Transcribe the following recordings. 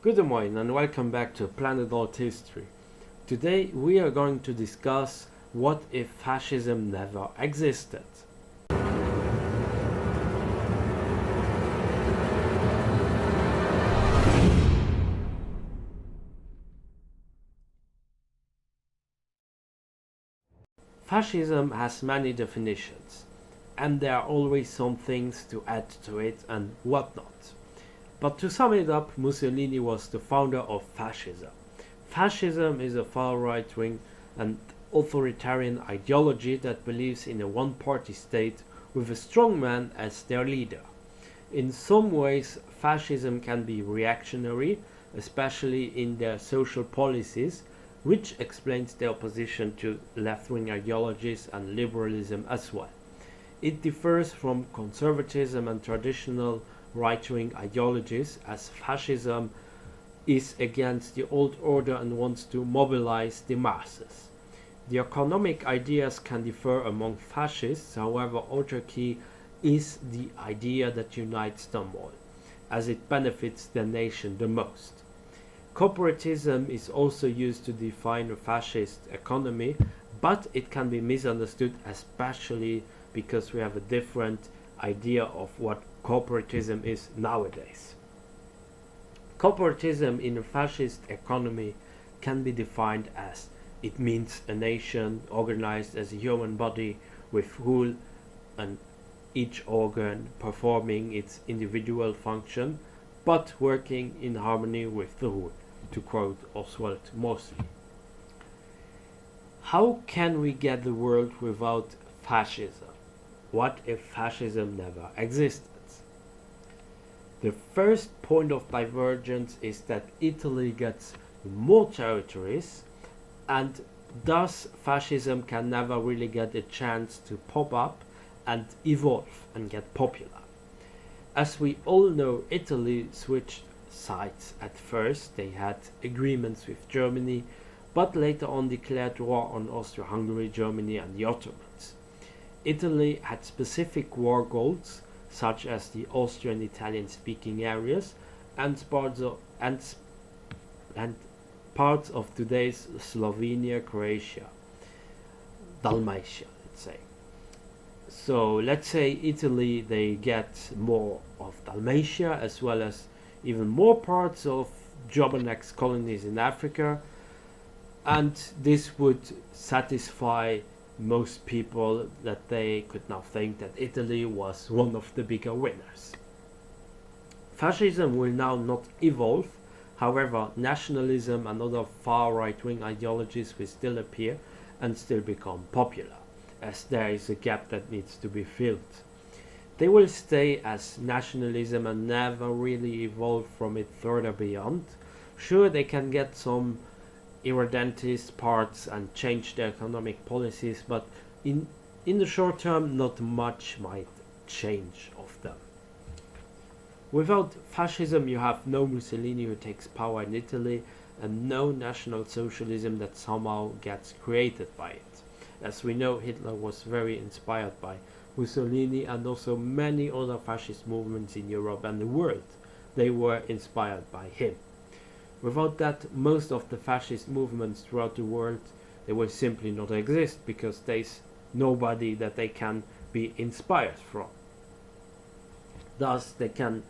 Good morning and welcome back to Planet Althistory. Today we are going to discuss what if fascism never existed. Fascism has many definitions, and there are always some things to add to it and whatnot. But to sum it up, Mussolini was the founder of fascism. Fascism is a far right-wing and authoritarian ideology that believes in a one-party state with a strong man as their leader. In some ways, fascism can be reactionary, especially in their social policies, which explains their opposition to left-wing ideologies and liberalism as well. It differs from conservatism and traditional right-wing ideologies, as fascism is against the old order and wants to mobilize the masses. The economic ideas can differ among fascists, however autarky is the idea that unites them all, as it benefits the nation the most. Corporatism is also used to define a fascist economy, but it can be misunderstood, especially because we have a different idea of what corporatism is nowadays. Corporatism in a fascist economy can be defined as it means a nation organized as a human body with rule and each organ performing its individual function but working in harmony with the rule, to quote Oswald Mosley. How can we get the world without fascism? What if fascism never existed? The first point of divergence is that Italy gets more territories, and thus fascism can never really get a chance to pop up and evolve and get popular. As we all know, Italy switched sides at first. They had agreements with Germany, but later on declared war on Austria-Hungary, Germany and the Ottomans. Italy had specific war goals, such as the Austrian Italian-speaking areas and parts of today's Slovenia, Croatia, Dalmatia, let's say. So let's say Italy, they get more of Dalmatia as well as even more parts of German ex-colonies in Africa, and this would satisfy most people that they could now think that Italy was one of the bigger winners. Fascism will now not evolve, however nationalism and other far right-wing ideologies will still appear and still become popular, as there is a gap that needs to be filled. They will stay as nationalism and never really evolve from it further beyond. Sure, they can get some irredentist parts and change their economic policies, but in the short term not much might change of them. Without fascism you have no Mussolini who takes power in Italy and no National Socialism that somehow gets created by it. As we know, Hitler was very inspired by Mussolini and also many other fascist movements in Europe and the world. They were inspired by him. Without that, most of the fascist movements throughout the world, they will simply not exist because there's nobody that they can be inspired from. Thus, they can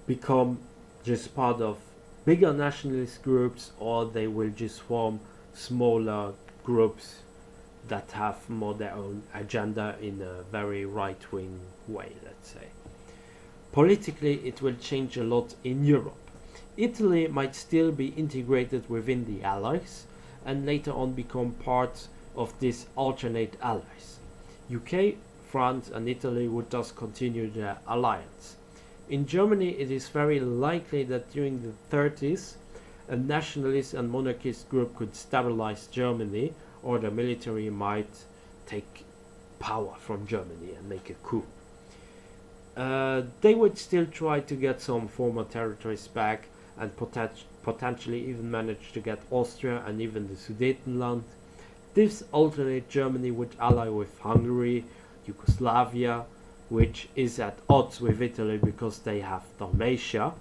become just part of bigger nationalist groups, or they will just form smaller groups that have more their own agenda in a very right-wing way, let's say. Politically, it will change a lot in Europe. Italy might still be integrated within the Allies and later on become part of these alternate allies. UK, France and Italy would thus continue their alliance. In Germany, it is very likely that during the 30s a nationalist and monarchist group could stabilize Germany, or the military might take power from Germany and make a coup. They would still try to get some former territories back and potentially even manage to get Austria and even the Sudetenland. This alternate Germany would ally with Hungary, Yugoslavia, which is at odds with Italy because they have Dalmatia,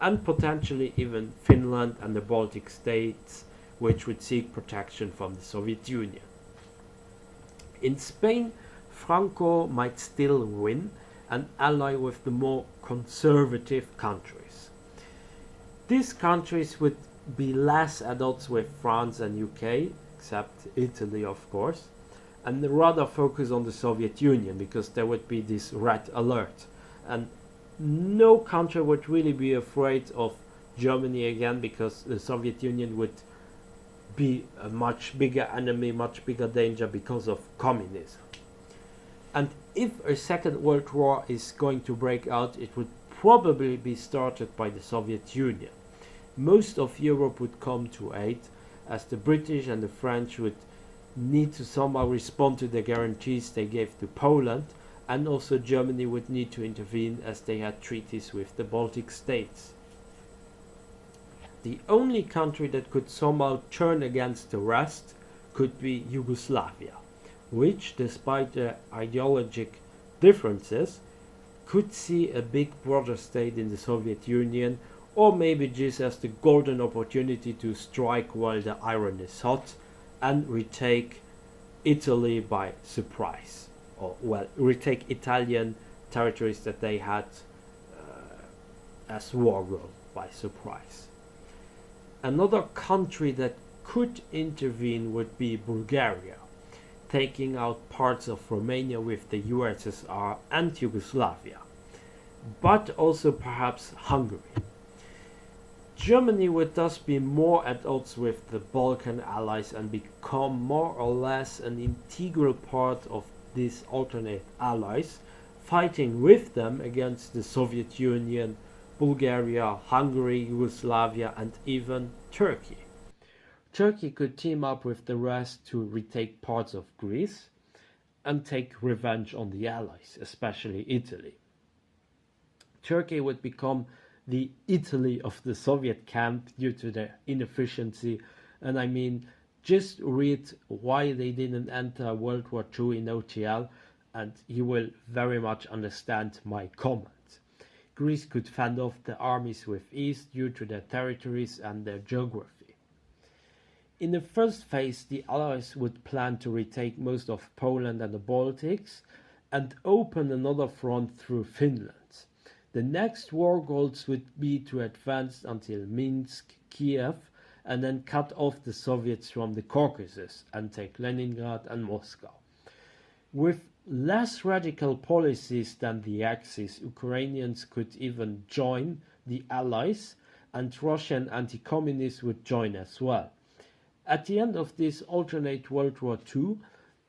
and potentially even Finland and the Baltic states, which would seek protection from the Soviet Union. In Spain, Franco might still win and ally with the more conservative countries. These countries would be less at odds with France and UK, except Italy of course, and rather focus on the Soviet Union because there would be this red alert, and no country would really be afraid of Germany again because the Soviet Union would be a much bigger enemy, much bigger danger because of communism. And if a second world war is going to break out, it would probably be started by the Soviet Union. Most of Europe would come to aid, as the British and the French would need to somehow respond to the guarantees they gave to Poland, and also Germany would need to intervene as they had treaties with the Baltic states. The only country that could somehow turn against the rest could be Yugoslavia, which, despite their ideologic differences, could see a big brother state in the Soviet Union, or maybe just as the golden opportunity to strike while the iron is hot and retake Italy by surprise, or well, retake Italian territories that they had as war goal by surprise. Another country that could intervene would be Bulgaria, taking out parts of Romania with the USSR and Yugoslavia, but also perhaps Hungary. Germany would thus be more at odds with the Balkan allies and become more or less an integral part of these alternate allies, fighting with them against the Soviet Union, Bulgaria, Hungary, Yugoslavia, and even Turkey. Turkey could team up with the rest to retake parts of Greece and take revenge on the allies, especially Italy. Turkey would become the Italy of the Soviet camp due to their inefficiency, and I mean, just read why they didn't enter World War II in OTL and you will very much understand my comment. Greece could fend off the armies with ease due to their territories and their geography. In the first phase, the Allies would plan to retake most of Poland and the Baltics and open another front through Finland. The next war goals would be to advance until Minsk, Kiev, and then cut off the Soviets from the Caucasus and take Leningrad and Moscow. With less radical policies than the Axis, Ukrainians could even join the Allies, and Russian anti-communists would join as well. At the end of this alternate World War II,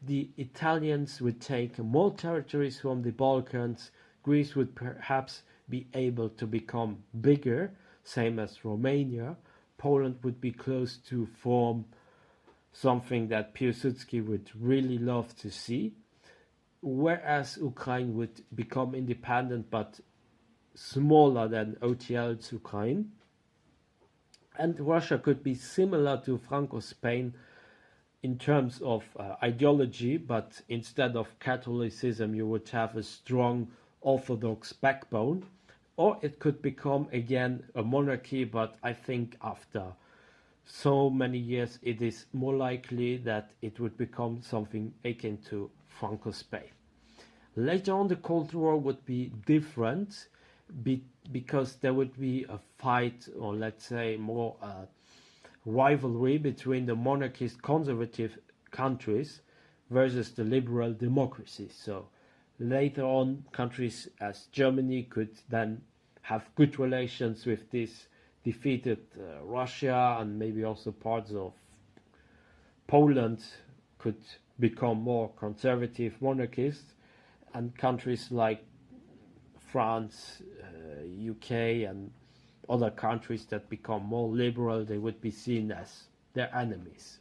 the Italians would take more territories from the Balkans. Greece would perhaps be able to become bigger, same as Romania. Poland would be close to form something that Piłsudski would really love to see, whereas Ukraine would become independent but smaller than OTL's Ukraine. And Russia could be similar to Franco-Spain in terms of ideology, but instead of Catholicism you would have a strong Orthodox backbone, or it could become again a monarchy, but I think after so many years it is more likely that it would become something akin to Franco-Spain. Later on the Cold War would be different because there would be a fight, or let's say more rivalry between the monarchist conservative countries versus the liberal democracies. So later on, countries as Germany could then have good relations with this defeated Russia, and maybe also parts of Poland could become more conservative monarchists, and countries like France, UK, and other countries that become more liberal, they would be seen as their enemies.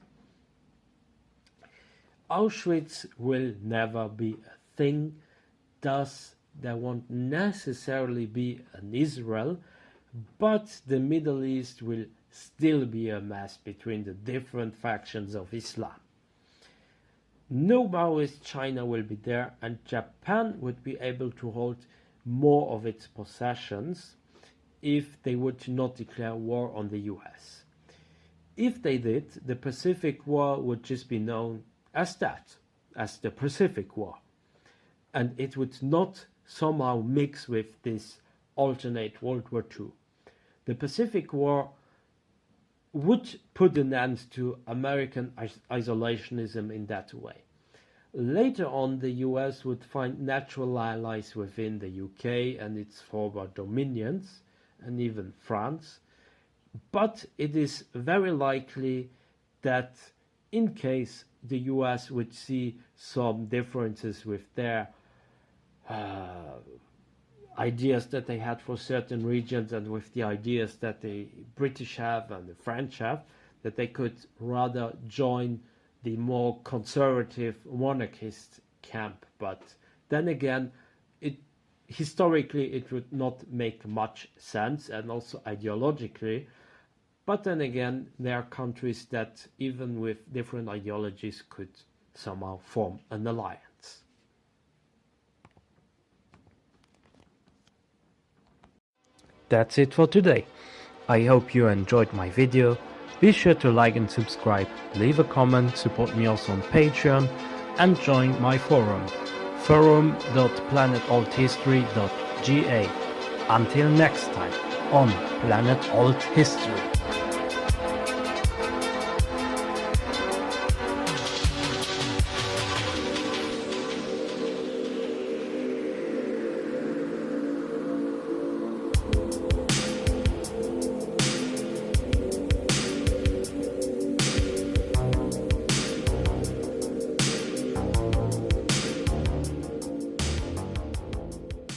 Auschwitz will never be a thing, thus there won't necessarily be an Israel, but the Middle East will still be a mess between the different factions of Islam. No Maoist China will be there, and Japan would be able to hold more of its possessions, if they would not declare war on the US. If they did, the Pacific War would just be known as that, as the Pacific War. And it would not somehow mix with this alternate World War II. The Pacific War would put an end to American isolationism in that way. Later on, the US would find natural allies within the UK and its former dominions, and even France. But it is very likely that in case the US would see some differences with their ideas that they had for certain regions and with the ideas that the British have and the French have, that they could rather join the more conservative monarchist camp. But then again, historically it would not make much sense, and also ideologically. But then again, there are countries that even with different ideologies could somehow form an alliance. That's it for today. I hope you enjoyed my video. Be sure to like and subscribe, leave a comment, support me also on Patreon, and join my forum, forum.planetalthistory.ga. Until next time on Planet Alt History.